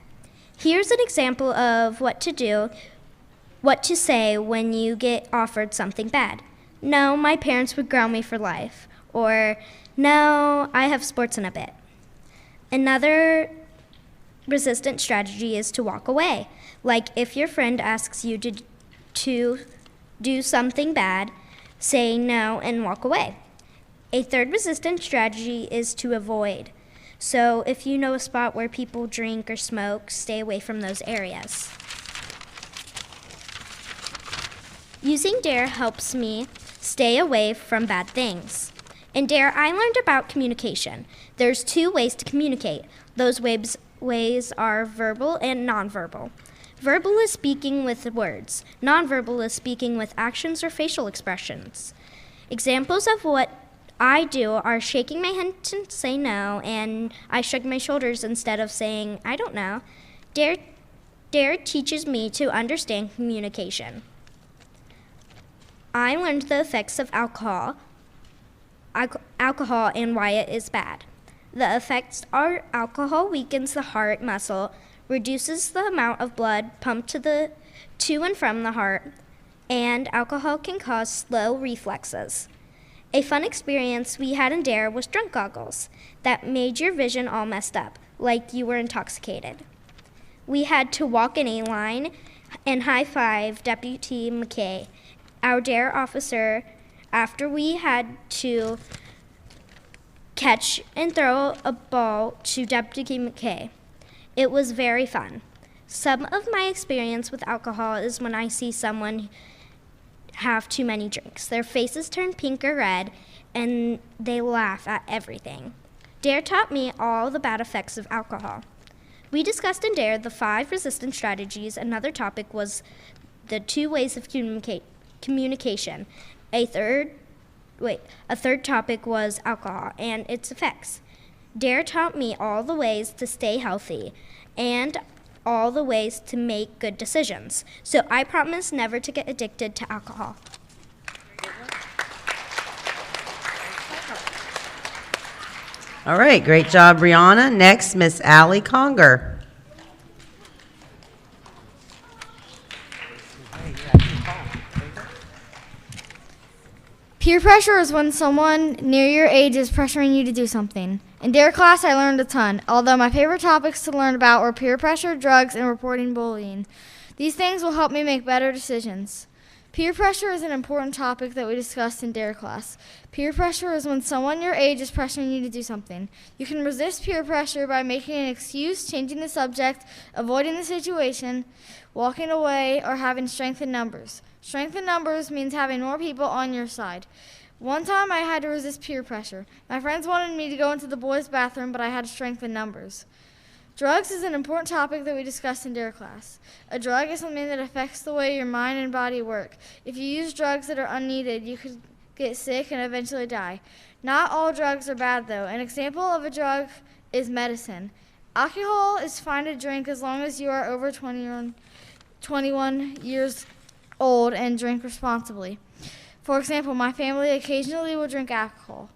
Here's an example of what to say when you get offered something bad. No, my parents would ground me for life. Or, no, I have sports in a bit. Another resistant strategy is to walk away. Like if your friend asks you to do something bad, say no and walk away. A third resistant strategy is to avoid. So if you know a spot where people drink or smoke, stay away from those areas. Using DARE helps me stay away from bad things. In DARE, I learned about communication. There's 2 ways to communicate. Those ways are verbal and nonverbal. Verbal is speaking with words. Nonverbal is speaking with actions or facial expressions. Examples of what I do are shaking my head to say no, and I shrug my shoulders instead of saying, I don't know. DARE teaches me to understand communication. I learned the effects of alcohol and why it is bad. The effects are alcohol weakens the heart muscle, reduces the amount of blood pumped to and from the heart, and alcohol can cause slow reflexes. A fun experience we had in DARE was drunk goggles that made your vision all messed up, like you were intoxicated. We had to walk in a line and high-five Deputy McKay, our DARE officer, after we had to catch and throw a ball to Deputy McKay. It was very fun. Some of my experience with alcohol is when I see someone have too many drinks. Their faces turn pink or red, and they laugh at everything. DARE taught me all the bad effects of alcohol. We discussed in DARE the 5 resistance strategies. Another topic was the 2 ways of communication. A third topic was alcohol and its effects. DARE taught me all the ways to stay healthy and all the ways to make good decisions. So I promise never to get addicted to alcohol. All right, great job, Brianna. Next, Miss Allie Conger. Peer pressure is when someone near your age is pressuring you to do something. In DARE class, I learned a ton, although my favorite topics to learn about were peer pressure, drugs, and reporting bullying. These things will help me make better decisions. Peer pressure is an important topic that we discussed in DARE class. Peer pressure is when someone your age is pressuring you to do something. You can resist peer pressure by making an excuse, changing the subject, avoiding the situation, walking away, or having strength in numbers. Strength in numbers means having more people on your side. One time I had to resist peer pressure. My friends wanted me to go into the boys' bathroom, but I had strength in numbers. Drugs is an important topic that we discussed in DARE class. A drug is something that affects the way your mind and body work. If you use drugs that are unneeded, you could get sick and eventually die. Not all drugs are bad, though. An example of a drug is medicine. Alcohol is fine to drink as long as you are over 21 years old and drink responsibly. For example, my family occasionally will drink alcohol.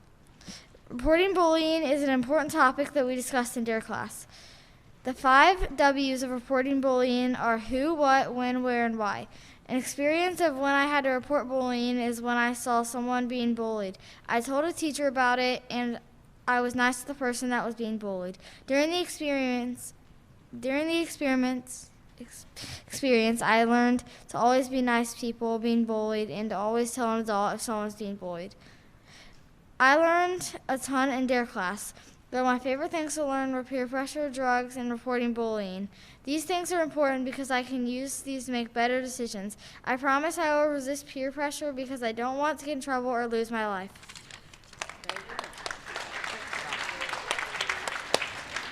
Reporting bullying is an important topic that we discussed in DARE class. The 5 W's of reporting bullying are who, what, when, where, and why. An experience of when I had to report bullying is when I saw someone being bullied. I told a teacher about it, and I was nice to the person that was being bullied. During the experience, I learned to always be nice to people being bullied and to always tell an adult if someone's being bullied. I learned a ton in DARE class. Though my favorite things to learn were peer pressure, drugs, and reporting bullying. These things are important because I can use these to make better decisions. I promise I will resist peer pressure because I don't want to get in trouble or lose my life.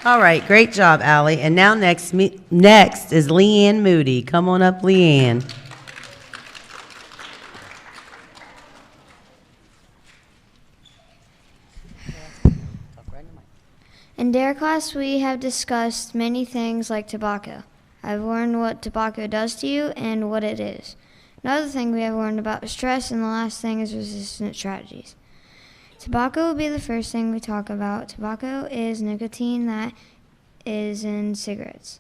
All right, great job, Allie. And now next is Leanne Moody. Come on up, Leanne. In DARE class, we have discussed many things like tobacco. I've learned what tobacco does to you and what it is. Another thing we have learned about is stress, and the last thing is resistance strategies. Tobacco will be the first thing we talk about. Tobacco is nicotine that is in cigarettes.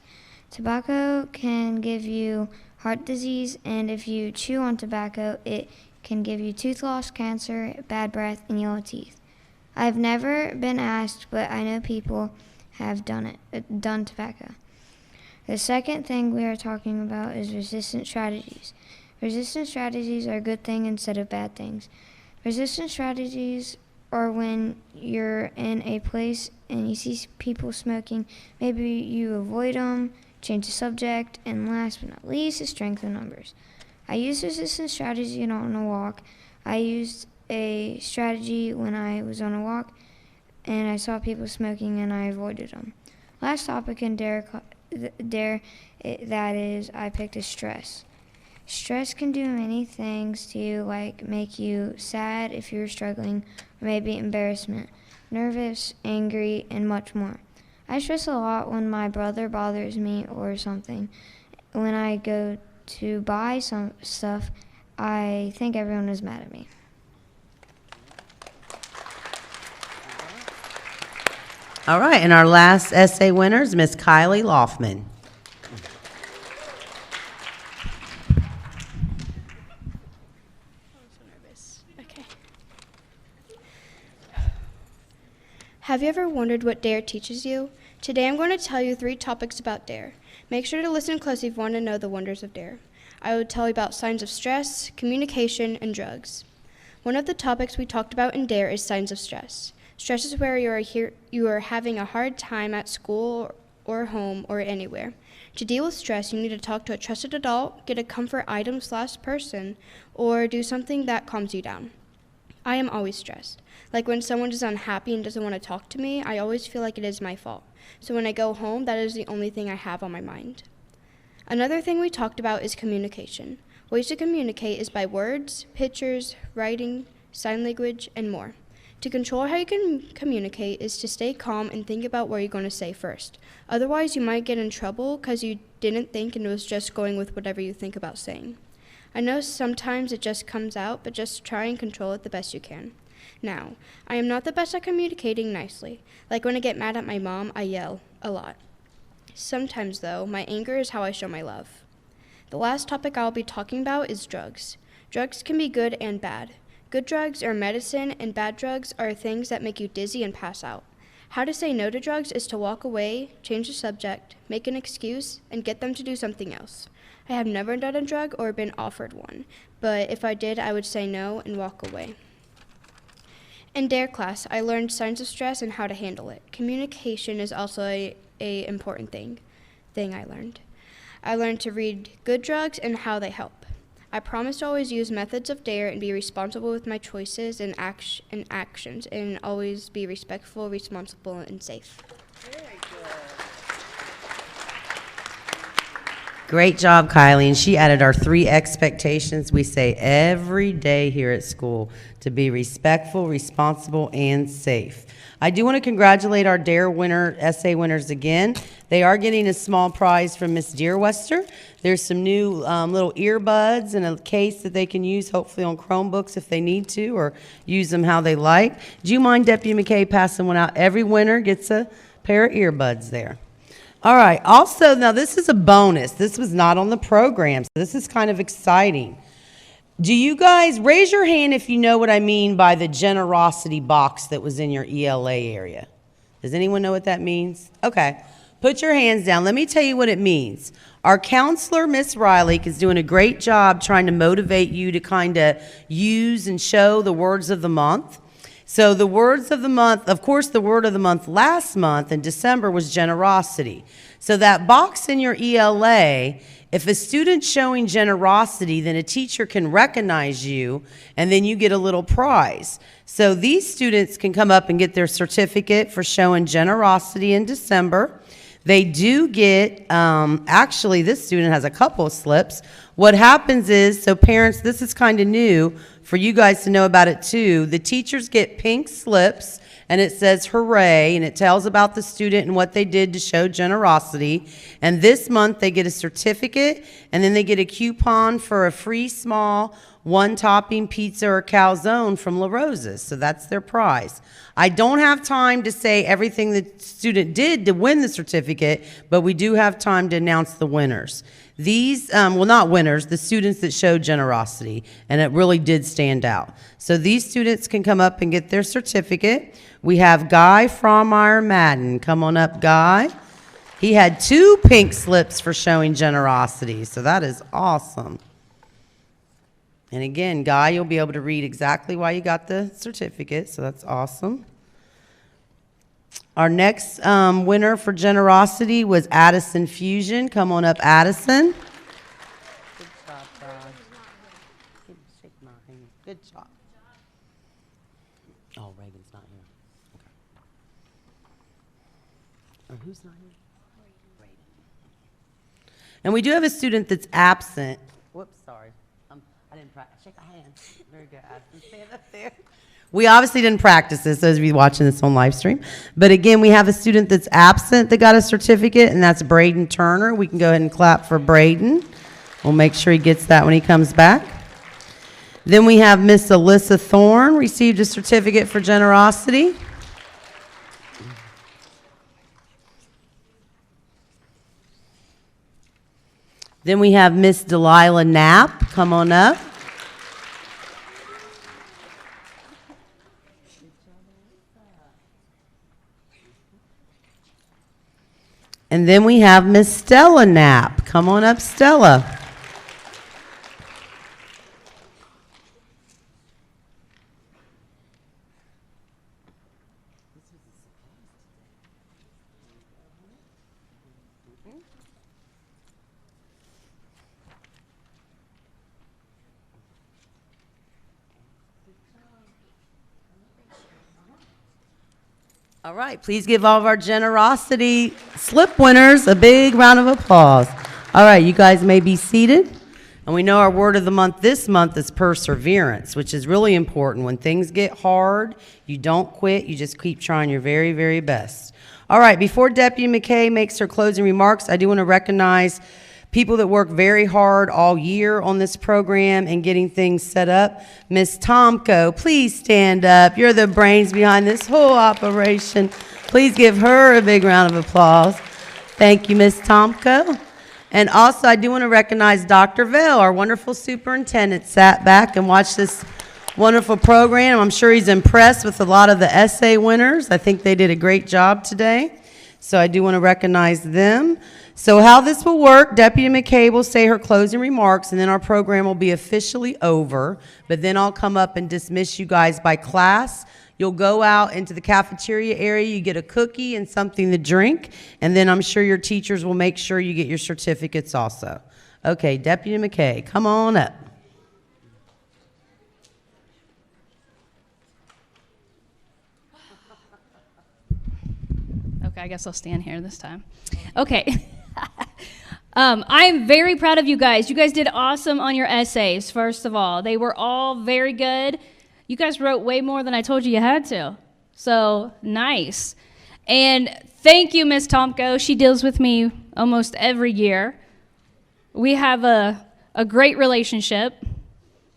Tobacco can give you heart disease, and if you chew on tobacco, it can give you tooth loss, cancer, bad breath, and yellow teeth. I've never been asked, but I know people have done tobacco. The second thing we are talking about is resistance strategies. Resistance strategies are a good thing instead of bad things. Resistance strategies are when you're in a place and you see people smoking, maybe you avoid them, change the subject, and last but not least is strength in numbers. I used resistance strategy on a walk. I used a strategy when I was on a walk and I saw people smoking and I avoided them. Last topic in dare that is I picked is stress. Stress can do many things to you, like make you sad if you're struggling, or maybe embarrassment, nervous, angry, and much more. I stress a lot when my brother bothers me or something. When I go to buy some stuff, I think everyone is mad at me. All right, and our last essay winner is Miss Kylie Loffman. Have you ever wondered what DARE teaches you? Today I'm going to tell you 3 topics about DARE. Make sure to listen closely if you want to know the wonders of DARE. I will tell you about signs of stress, communication, and drugs. One of the topics we talked about in DARE is signs of stress. Stress is where you are having a hard time at school or home or anywhere. To deal with stress, you need to talk to a trusted adult, get a comfort item/person, or do something that calms you down. I am always stressed. Like when someone is unhappy and doesn't want to talk to me, I always feel like it is my fault. So when I go home, that is the only thing I have on my mind. Another thing we talked about is communication. Ways to communicate is by words, pictures, writing, sign language, and more. To control how you can communicate is to stay calm and think about what you're going to say first. Otherwise, you might get in trouble because you didn't think and was just going with whatever you think about saying. I know sometimes it just comes out, but just try and control it the best you can. Now, I am not the best at communicating nicely. Like when I get mad at my mom, I yell a lot. Sometimes, though, my anger is how I show my love. The last topic I'll be talking about is drugs. Drugs can be good and bad. Good drugs are medicine, and bad drugs are things that make you dizzy and pass out. How to say no to drugs is to walk away, change the subject, make an excuse, and get them to do something else. I have never done a drug or been offered one, but if I did, I would say no and walk away. In DARE class, I learned signs of stress and how to handle it. Communication is also a important thing I learned. I learned to read good drugs and how they help. I promise to always use methods of DARE and be responsible with my choices and actions, and always be respectful, responsible, and safe. Great job, Kylie. And she added our 3 expectations we say every day here at school: to be respectful, responsible, and safe. I do want to congratulate our DARE essay winners again. They are getting a small prize from Miss Deerwester. There's some new little earbuds and a case that they can use, hopefully on Chromebooks if they need to, or use them how they like. Do you mind, Deputy McKay, passing one out? Every winner gets a pair of earbuds there. All right. Also, now this is a bonus. This was not on the program, so this is kind of exciting. Do you guys raise your hand if you know what I mean by the generosity box that was in your ELA area? Does anyone know what that means? Okay. Put your hands down. Let me tell you what it means. Our counselor, Miss Riley, is doing a great job trying to motivate you to kind of use and show the words of the month. So the words of the month, of course, the word of the month last month in December was generosity. So that box in your ELA, if a student's showing generosity, then a teacher can recognize you, and then you get a little prize. So these students can come up and get their certificate for showing generosity in December. They do get, actually, this student has a couple of slips. What happens is, so parents, this is kind of new for you guys to know about it too. The teachers get pink slips, and it says hooray, and it tells about the student and what they did to show generosity. And this month they get a certificate, and then they get a coupon for a free small one-topping pizza or calzone from La Rosa's. So that's their prize. I don't have time to say everything the student did to win the certificate, but we do have time to announce the winners. These, well, not winners, the students that showed generosity, and it really did stand out. So these students can come up and get their certificate. We have Guy Frommeyer Madden. Come on up, Guy. He had 2 pink slips for showing generosity, so that is awesome. And again, Guy, you'll be able to read exactly why you got the certificate, so that's awesome. Our next winner for generosity was Addison Fusion. Come on up, Addison. Good job, Guy. Shake my hand. Good job. Oh, Reagan's not here. Okay. Or who's not here? Reagan. And we do have a student that's absent. Whoops, sorry. I didn't practice. Shake a hand. Very good, Addison. Stand up there. We obviously didn't practice this, those of you watching this on live stream. But again, we have a student that's absent that got a certificate, and that's Braden Turner. We can go ahead and clap for Braden. We'll make sure he gets that when he comes back. Then we have Miss Alyssa Thorne, received a certificate for generosity. Then we have Miss Delilah Knapp. Come on up. And then we have Miss Stella Knapp. Come on up, Stella. All right, please give all of our generosity slip winners a big round of applause. All right, you guys may be seated. And we know our word of the month this month is perseverance, which is really important. When things get hard, you don't quit. You just keep trying your very, very best. All right, before Deputy McKay makes her closing remarks, I do want to recognize people that work very hard all year on this program and getting things set up. Miss Tomko, please stand up. You're the brains behind this whole operation. Please give her a big round of applause. Thank you, Miss Tomko. And also, I do want to recognize Dr. Vale, our wonderful superintendent, sat back and watched this wonderful program. I'm sure he's impressed with a lot of the essay winners. I think they did a great job today. So I do want to recognize them. So how this will work, Deputy McKay will say her closing remarks, and then our program will be officially over. But then I'll come up and dismiss you guys by class. You'll go out into the cafeteria area, you get a cookie and something to drink, and then I'm sure your teachers will make sure you get your certificates also. Okay, Deputy McKay, come on up. Okay, I guess I'll stand here this time. Okay. I'm very proud of you guys. You guys did awesome on your essays, first of all. They were all very good. You guys wrote way more than I told you had to. So, nice. And thank you, Miss Tomko. She deals with me almost every year. We have a great relationship.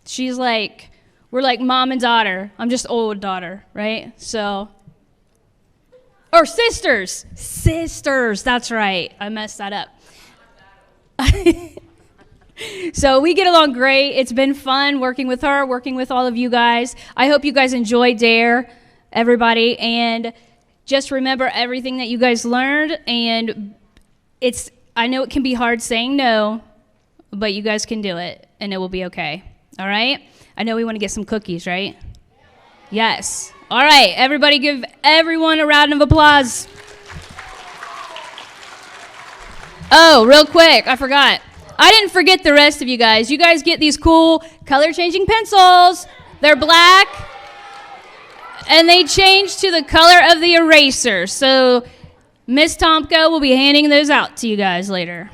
She's like, we're like mom and daughter. I'm just old daughter, right? So, or sisters. Sisters, that's right. I messed that up. So we get along great. It's been fun working with her, working with all of you guys. I hope you guys enjoy DARE, everybody. And just remember everything that you guys learned. And I know it can be hard saying no, but you guys can do it, and it will be okay. All right? I know we want to get some cookies, right? Yes. All right, everybody give everyone a round of applause. Oh, real quick, I forgot. I didn't forget the rest of you guys. You guys get these cool color-changing pencils. They're black, and they change to the color of the eraser. So Miss Tomko will be handing those out to you guys later.